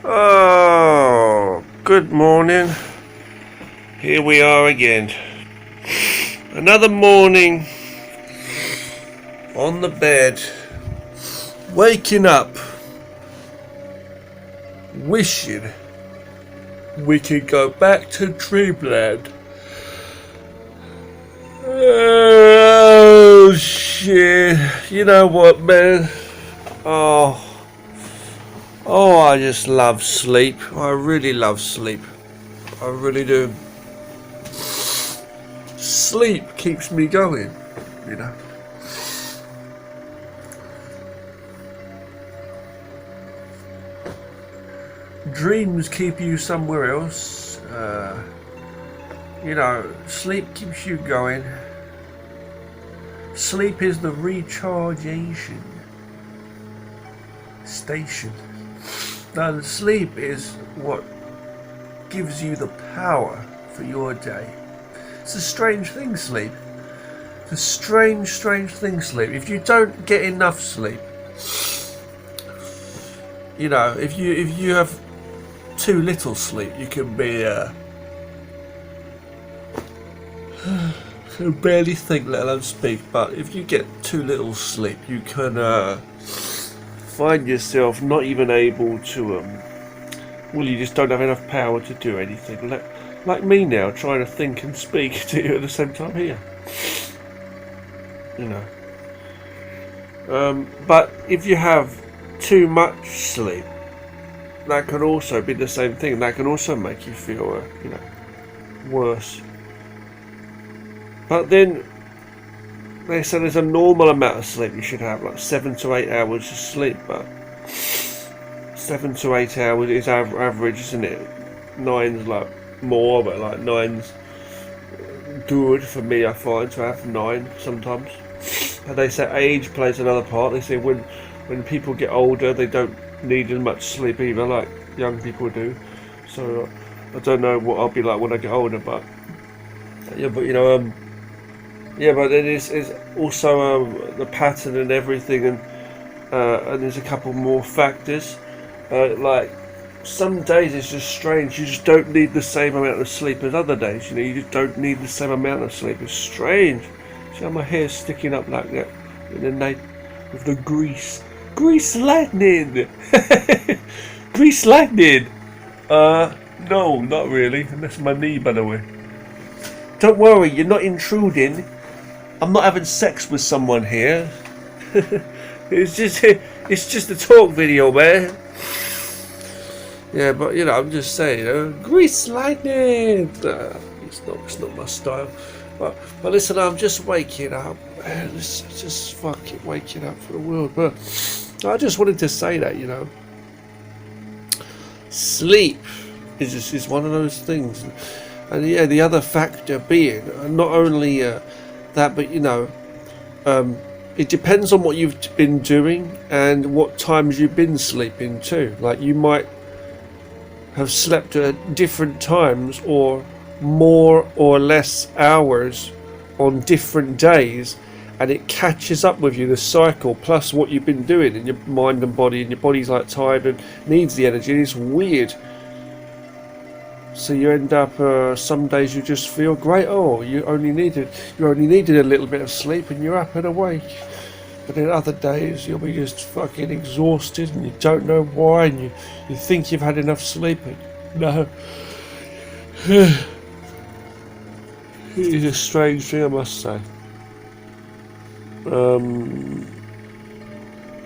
Oh, good morning. Here we are again. Another morning on the bed, waking up, wishing we could go back to dreamland. Oh shit! You know what, man? Oh, I just love sleep. I really love sleep. I really do. Sleep keeps me going, you know. Dreams keep you somewhere else. You know, sleep keeps you going. Sleep is the rechargation station. Now, sleep is what gives you the power for your day. It's a strange thing, sleep. It's a strange thing, sleep. If you don't get enough sleep, you know, if you have too little sleep, you can be can barely think, let alone speak. But if you get too little sleep, you can find yourself not even able to well, you just don't have enough power to do anything. Like me now, trying to think and speak to you at the same time here. You know. But if you have too much sleep, that can also be the same thing. That can also make you feel, you know, worse. But then they say there's a normal amount of sleep you should have, like 7 to 8 hours of sleep. But 7 to 8 hours is average, isn't it? 9's like more, but like 9's good for me. I find to have 9 sometimes. And they say age plays another part. They say when people get older, they don't need as much sleep either, like young people do. So I don't know what I'll be like when I get older, but yeah, but you know, yeah, but it is also the pattern and everything, and there's a couple more factors. Like some days it's just strange. You just don't need the same amount of sleep as other days. You know, you just don't need the same amount of sleep. It's strange. See how my hair's sticking up like that in the night with the grease. Grease lightning! Grease lightning! No, not really. That's my knee, by the way. Don't worry, you're not intruding. I'm not having sex with someone here. It's just a talk video, man. Yeah, but you know, I'm just saying, grease lightning. It's not my style. But listen, I'm just waking up. Man, just fucking waking up for the world. But I just wanted to say that, you know, sleep is one of those things. And yeah, the other factor being not only that, but you know, it depends on what you've been doing and what times you've been sleeping too. Like you might have slept at different times or more or less hours on different days, and it catches up with you, the cycle plus what you've been doing in your mind and body, and your body's like tired and needs the energy. It's weird. So you end up some days you just feel great. Oh, you only needed a little bit of sleep and you're up and awake. But then other days you'll be just fucking exhausted and you don't know why, and you think you've had enough sleep, and no. It is a strange thing, I must say.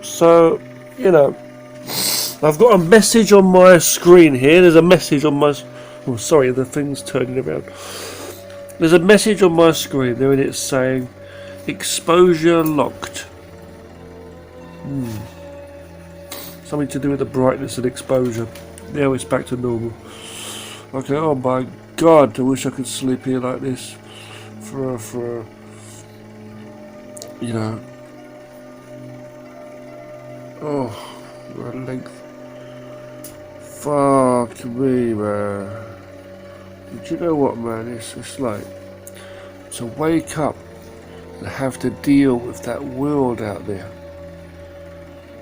So, you know, I've got a message on my screen here. There's a message on my... Oh, sorry, the thing's turning around. There's a message on my screen there, and it's saying, exposure locked. Something to do with the brightness and exposure. Now it's back to normal. Okay, oh my god, I wish I could sleep here like this for you know, oh, for a length. Fuck me, man. Do you know what, man? It's just like to wake up and have to deal with that world out there.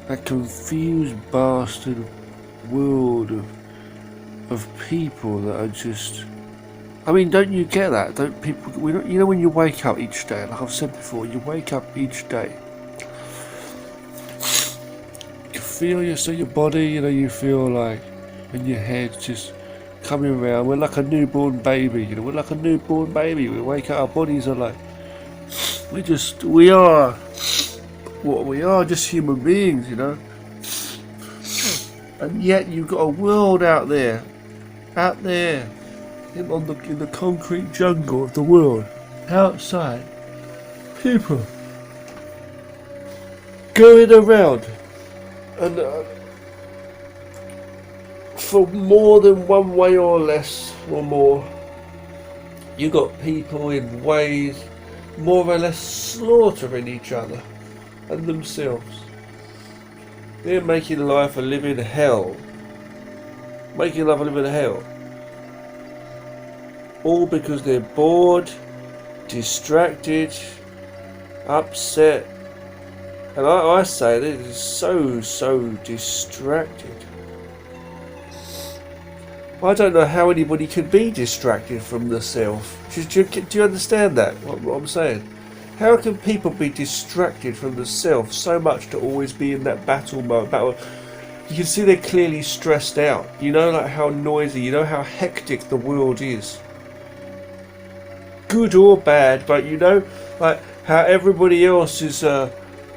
That confused bastard world of people that are just. I mean, don't you get that? Don't people? You know, when you wake up each day, like I've said before, you wake up each day. You feel your body. You know, you feel like in your head just coming around. We're like a newborn baby. You know, we're like a newborn baby. We wake up, our bodies are like. We are what we are, just human beings, you know. And yet you've got a world out there in the concrete jungle of the world, outside, people going around, and for more than one way or less or more, you got people in ways more or less slaughtering each other and themselves. They're making life a living hell. All because they're bored, distracted, upset. And I say that it's so distracted. I don't know how anybody can be distracted from the self. Do you understand that, what I'm saying? How can people be distracted from the self so much to always be in that battle mode? You can see they're clearly stressed out. You know, like how noisy, you know how hectic the world is. Good or bad, but you know, like how everybody else's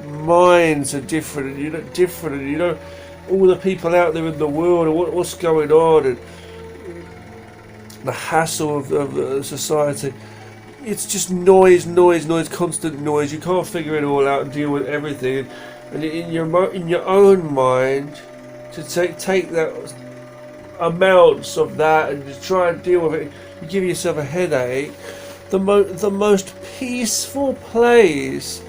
minds are different, and you know, all the people out there in the world and what's going on, and the hassle of society. It's just noise, constant noise. You can't figure it all out and deal with everything. And in your own mind, to take that amounts of that and just try and deal with it, you give yourself a headache. The most peaceful place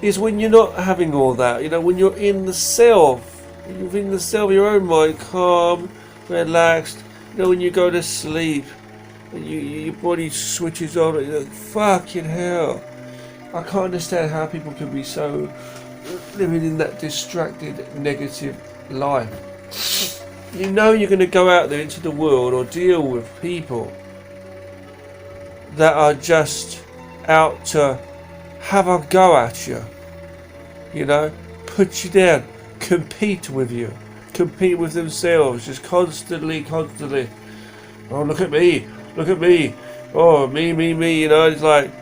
is when you're not having all that. You know, when you're in the self. You're in the self, your own mind, calm, relaxed. You know, when you go to sleep, and your body switches on, and you're like, fucking hell. I can't understand how people can be so living in that distracted, negative life. You know you're going to go out there into the world or deal with people that are just out to have a go at you. You know, put you down, compete with themselves, just constantly. Oh, look at me. Oh, me, you know, it's like,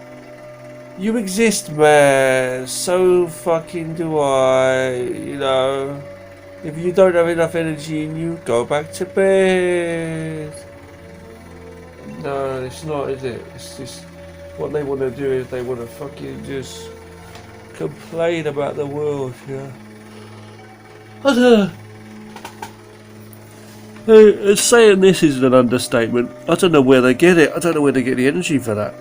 you exist, man, so fucking do I, you know. If you don't have enough energy in you, go back to bed. No, it's not, is it? It's just, what they want to do is they want to fucking just complain about the world, you know. I don't know. Saying this is an understatement. I don't know where they get it. I don't know where they get the energy for that.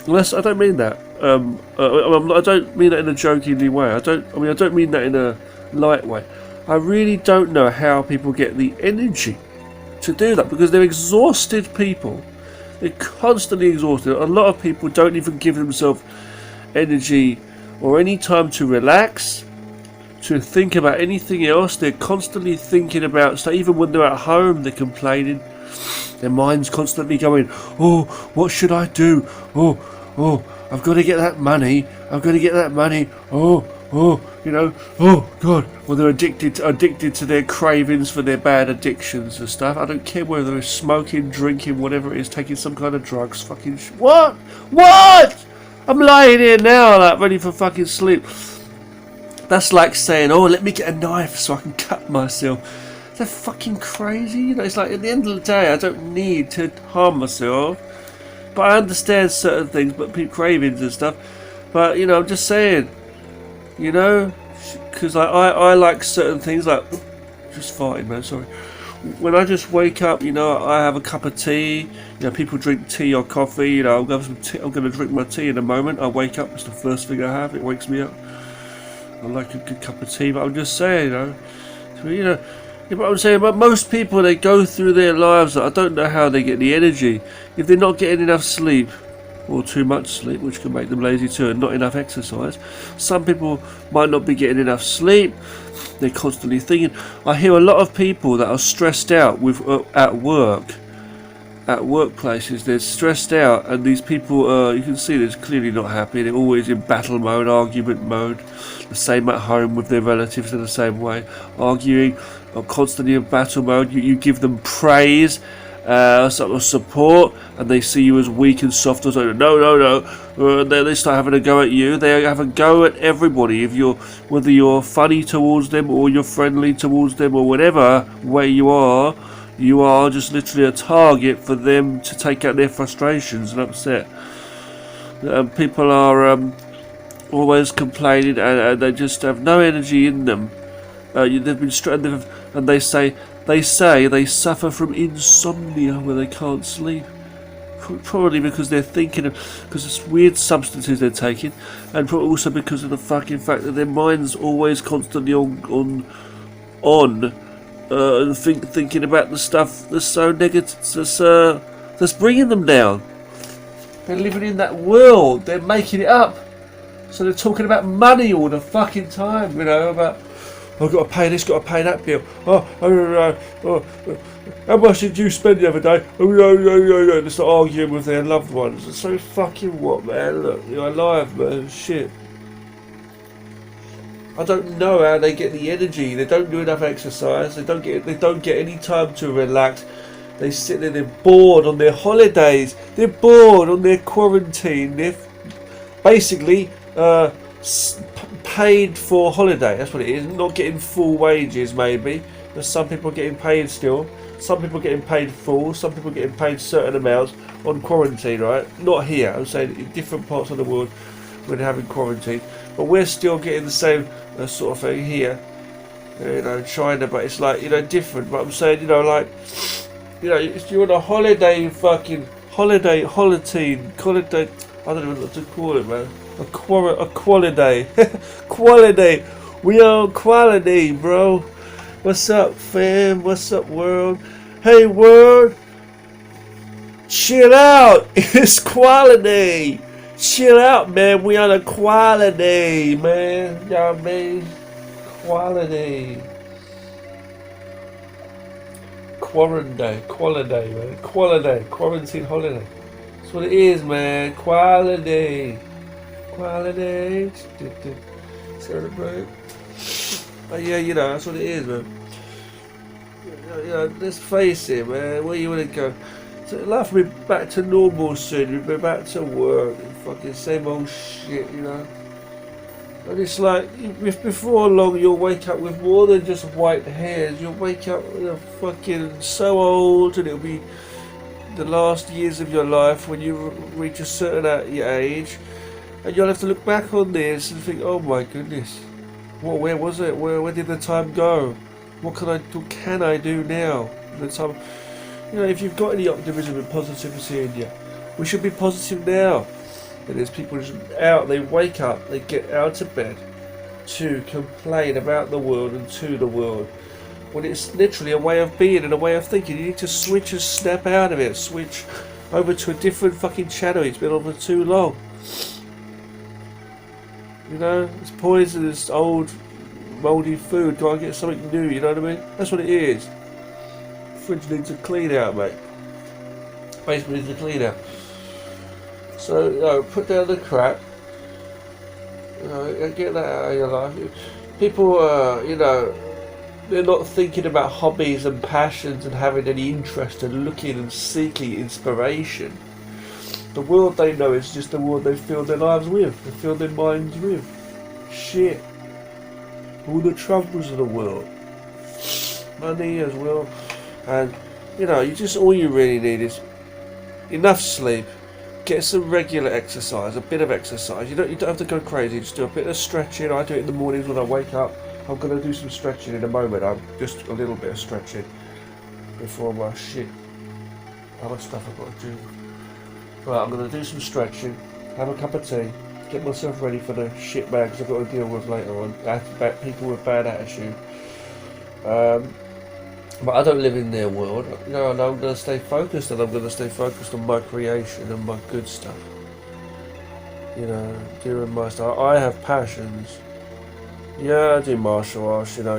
Unless I don't mean that. I don't mean that in a jokingly way. I don't mean that in a light way. I really don't know how people get the energy to do that, because they're exhausted people. They're constantly exhausted. A lot of people don't even give themselves energy or any time to relax, to think about anything else. They're constantly thinking about, so even when they're at home, they're complaining. Their mind's constantly going, oh, what should I do? Oh, I've got to get that money. Oh, you know, oh God. Well, they're addicted to their cravings for their bad addictions and stuff. I don't care whether they're smoking, drinking, whatever it is, taking some kind of drugs. Fucking what? I'm lying here now, like ready for fucking sleep. That's like saying, oh, let me get a knife so I can cut myself. Is that fucking crazy? You know, it's like, at the end of the day, I don't need to harm myself. But I understand certain things, but cravings and stuff. But, you know, I'm just saying, you know, because I like certain things, like, just farting, man, sorry. When I just wake up, you know, I have a cup of tea. You know, people drink tea or coffee. You know, I'm going to drink my tea in a moment. I wake up, it's the first thing I have. It wakes me up. I like a good cup of tea, but I'm just saying, you know, but I'm saying, but most people, they go through their lives, I don't know how they get the energy. If they're not getting enough sleep, or too much sleep, which can make them lazy too, and not enough exercise. Some people might not be getting enough sleep. They're constantly thinking. I hear a lot of people that are stressed out with at workplaces. They're stressed out, and these people, you can see they're clearly not happy. They're always in battle mode, argument mode. The same at home with their relatives in the same way, arguing, or constantly in battle mode. You give them praise, sort of support, and they see you as weak and soft. Or something. No. They start having a go at you. They have a go at everybody. Whether you're funny towards them or you're friendly towards them or whatever way you are just literally a target for them to take out their frustrations and upset. People are always complaining, and they just have no energy in them. They've been and they say they suffer from insomnia where they can't sleep. Probably because they're thinking because it's weird substances they're taking, and also because of the fucking fact that their mind's always constantly on and thinking about the stuff that's so negative, that's bringing them down. They're living in that world. They're making it up. So they're talking about money all the fucking time. About I've got to pay this, got to pay that bill. How much did you spend the other day? They start arguing with their loved ones. It's so fucking what, man? Look, you're alive, man. Shit. I don't know how they get the energy. They don't do enough exercise. They don't get any time to relax. They sit there. They're bored on their holidays. They're bored on their quarantine. They're basically paid for holiday. That's what it is. Not getting full wages, maybe. But some people are getting paid still. Some people are getting paid full. Some people are getting paid certain amounts on quarantine. Right? Not here. I'm saying in different parts of the world when they're having quarantine. But we're still getting the same sort of thing here, China. But it's like different. But I'm saying, if you're on a holiday, holiday. I don't know what to call it, man. A quality, quality. We on quality, bro. What's up, fam? What's up, world? Hey, world. Chill out. It's quality. Chill out, man. We on a quality, man. You know what I mean? Quality. Quality, man. Quality. Quarantine holiday. That's what it is, man. Quality. Celebrate. But yeah, that's what it is, man. Let's face it, man. Where you want to go? So life will be back to normal soon. We'll be back to work. Fucking same old shit, And it's like, before long, you'll wake up with more than just white hairs. You'll wake up fucking so old, and it'll be the last years of your life when you reach a certain age, and you'll have to look back on this and think, oh my goodness, where was it? Where did the time go? What can I do now? The time, if you've got any optimism and positivity in you, we should be positive now. And there's people just out, they wake up, they get out of bed to complain about the world and to the world, when it's literally a way of being and a way of thinking. You need to switch and snap out of it, switch over to a different fucking channel. It's been on for too long. It's poisonous, old, mouldy food. Go and get something new, you know what I mean? That's what it is. Fridge needs a clean out, mate. Basement needs a clean out. So, put down the crap. Get that out of your life. People, they're not thinking about hobbies and passions and having any interest and looking and seeking inspiration. The world they know is just the world they fill their lives with. They fill their minds with. Shit. All the troubles of the world. Money as well. And, all you really need is enough sleep. Get some regular exercise, a bit of exercise. You don't have to go crazy. Just do a bit of stretching. I do it in the mornings when I wake up. I'm going to do some stretching in a moment. I'm just a little bit of stretching before my shit. How much stuff I've got to do. Right, I'm going to do some stretching, have a cup of tea, get myself ready for the shit bags I've got to deal with later on. People with bad attitude. But I don't live in their world. And I'm going to stay focused, and I'm going to stay focused on my creation and my good stuff. You know, doing my stuff. I have passions. Yeah, I do martial arts. You know,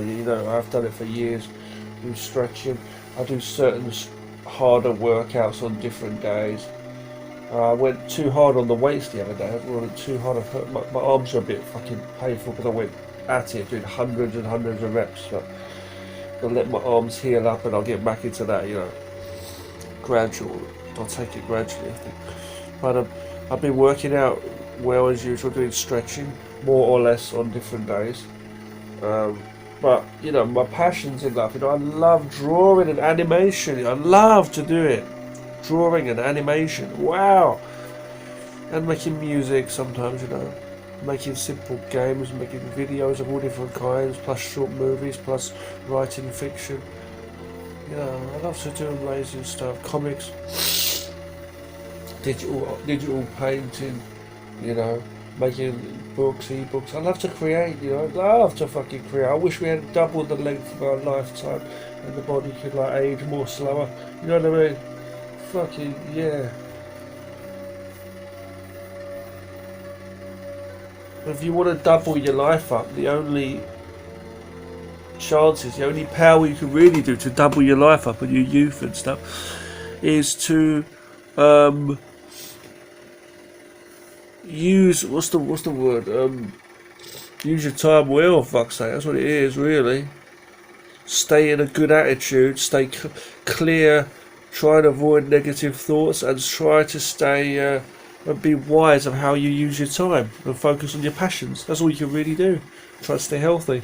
I've done it for years. Do stretching. I do certain harder workouts on different days. I went too hard on the weights the other day. I went too hard. My arms are a bit fucking painful because I went at it doing hundreds and hundreds of reps. But I'll let my arms heal up and I'll get back into that. Gradual. I'll take it gradually, I think. But I've been working out well as usual, doing stretching more or less on different days. Um, but my passions in life. I love drawing and animation. I love to do it. Drawing and animation. Wow. And making music sometimes. Making simple games, making videos of all different kinds, plus short movies, plus writing fiction. I love to do amazing stuff. Comics, digital painting, making books, e-books. I love to create, I love to fucking create. I wish we had double the length of our lifetime and the body could age more slower. You know what I mean? Fucking yeah. If you want to double your life up, the only power you can really do to double your life up and your youth and stuff is to use what's the word? Use your time well, fuck's sake. That's what it is, really. Stay in a good attitude. Stay clear. Try and avoid negative thoughts, and try to stay and be wise of how you use your time and focus on your passions. That's all you can really do. Try to stay healthy.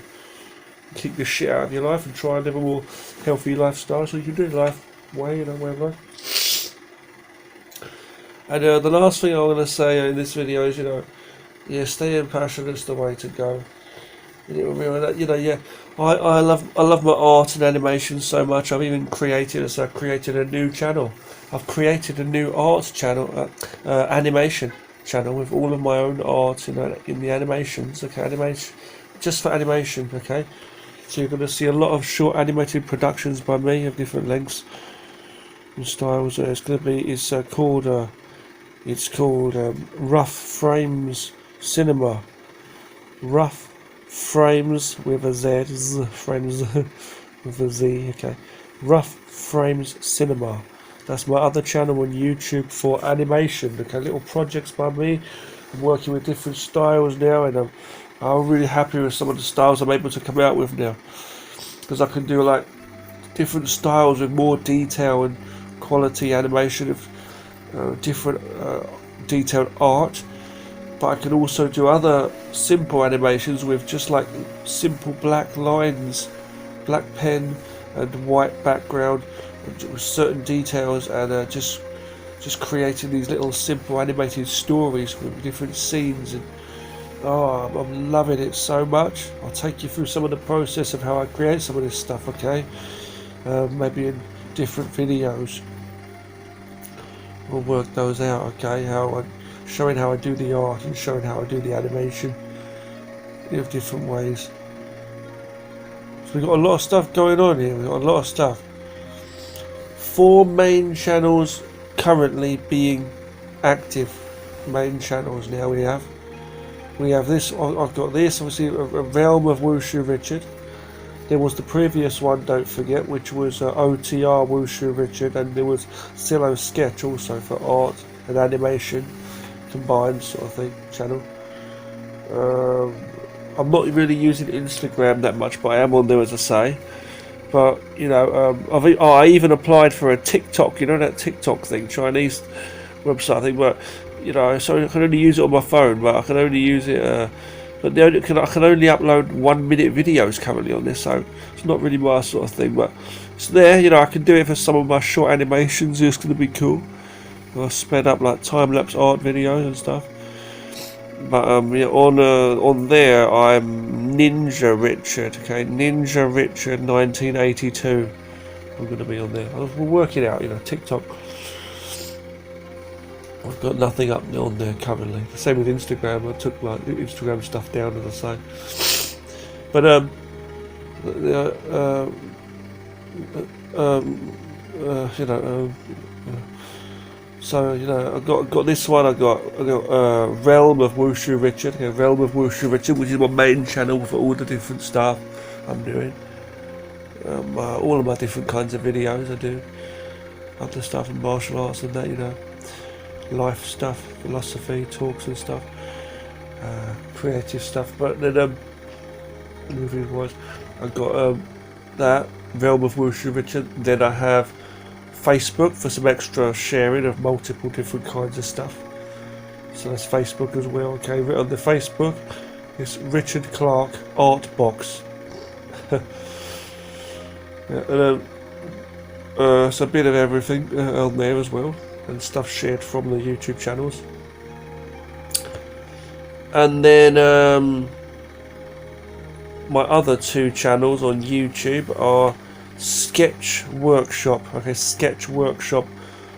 Kick the shit out of your life and try and live a more healthy lifestyle. So you can do life way of life. And the last thing I'm going to say in this video is, staying passionate is the way to go. I love my art and animation so much. I've even created a new channel. I've created a new art channel, animation channel with all of my own art, in the animations. Okay, animation, just for animation. Okay, so you're going to see a lot of short animated productions by me of different lengths and styles. It's called Rough Frames Cinema. Rough Frames with a Z, frames with a Z, okay. Rough Frames Cinema. That's my other channel on YouTube for animation, okay. Little projects by me. I'm working with different styles now, and I'm really happy with some of the styles I'm able to come out with now. Because I can do like different styles with more detail and quality animation of different detailed art. But I can also do other simple animations with just like simple black lines, black pen and white background with certain details, and just creating these little simple animated stories with different scenes. And I'm loving it so much. I'll take you through some of the process of how I create some of this stuff, okay? Maybe in different videos we'll work those out, okay? Showing how I do the art and showing how I do the animation in different ways. So we've got a lot of stuff going on here. We've got a lot of stuff. 4 main channels currently being active. Main channels now we have. We have this. I've got this. Obviously, a Realm of Wushu Richard. There was the previous one, don't forget, which was OTR Wushu Richard, and there was Silo Sketch also for art and animation. Combined sort of thing channel. I'm not really using Instagram that much, but I am on there, as I say. But I even applied for a TikTok, that TikTok thing, Chinese website thing. But so I can only use it on my phone, but I can only use it. But I can only upload 1-minute videos currently on this, so it's not really my sort of thing. But it's there, I can do it for some of my short animations. It's going to be cool. I sped up like time-lapse art videos and stuff. But on there I'm Ninja Richard, okay, Ninja Richard 1982. I'm going to be on there. We'll work it out, TikTok. I've got nothing up on there currently. The same with Instagram. I took like Instagram stuff down, as I say. But So you know, I got this one. I got Realm of Wushu Richard. Okay, Realm of Wushu Richard, which is my main channel for all the different stuff I'm doing. All of my different kinds of videos I do. Other stuff in martial arts and that, you know, life stuff, philosophy, talks and stuff, creative stuff. But then movie wise, I got that Realm of Wushu Richard. Then I have Facebook for some extra sharing of multiple different kinds of stuff. So that's Facebook as well. Okay, on the Facebook, it's Richard Clark Art Box. Yeah, and it's a bit of everything on there as well, and stuff shared from the YouTube channels. And then my other two channels on YouTube are Sketch Workshop. Okay, Sketch Workshop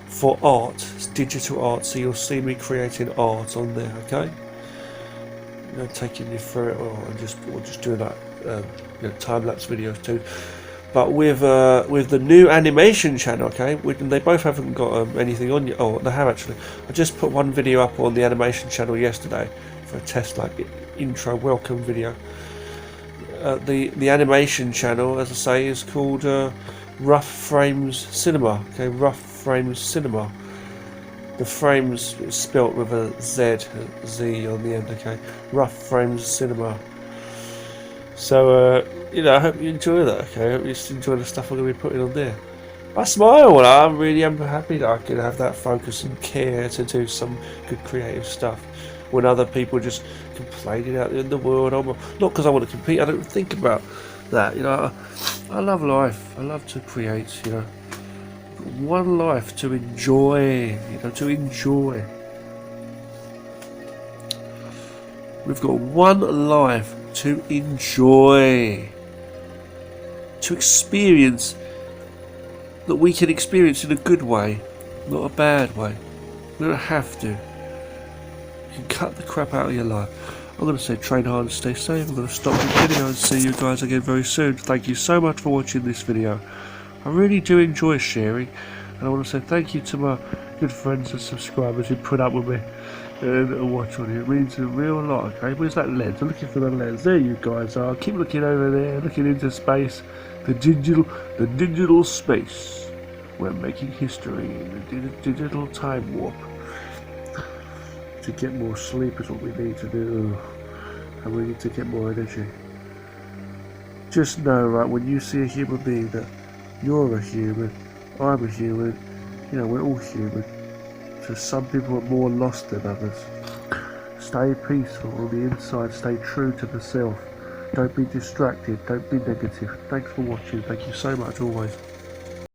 for art. It's digital art, so you'll see me creating art on there. Okay, you know, taking you through it, or just doing that, you know, time-lapse videos too. But with the new animation channel, okay, they both haven't got anything on yet. Oh, they have actually. I just put one video up on the animation channel yesterday for a test, like intro welcome video. The animation channel, as I say, is called Rough Frames Cinema. Okay, Rough Frames Cinema. The frames is spelt with a Z on the end. Okay, Rough Frames Cinema. So you know, I hope you enjoy that. Okay, I hope you just enjoy the stuff I'm going to be putting on there. I smile. I really am happy that I can have that focus and care to do some good creative stuff when other people just complaining out in the world. Not because I want to compete. I don't think about that. You know, I love life. I love to create. You know, one life to enjoy. You know, to enjoy. We've got one life to enjoy, to experience, that we can experience in a good way, not a bad way. We don't have to. You can cut the crap out of your life. I'm going to say train hard and stay safe. I'm going to stop the video and see you guys again very soon. Thank you so much for watching this video. I really do enjoy sharing, and I want to say thank you to my good friends and subscribers who put up with me and watch on it. It means a real lot. Okay, where's that lens? I'm looking for the lens. There you guys are. Keep looking over there, looking into space, the digital space. We're making history in the digital time warp. To get more sleep is what we need to do, and we need to get more energy. Just know, right, when you see a human being, that you're a human, I'm a human, you know, we're all human. So some people are more lost than others. Stay peaceful on the inside, stay true to the self. Don't be distracted, don't be negative. Thanks for watching, thank you so much always.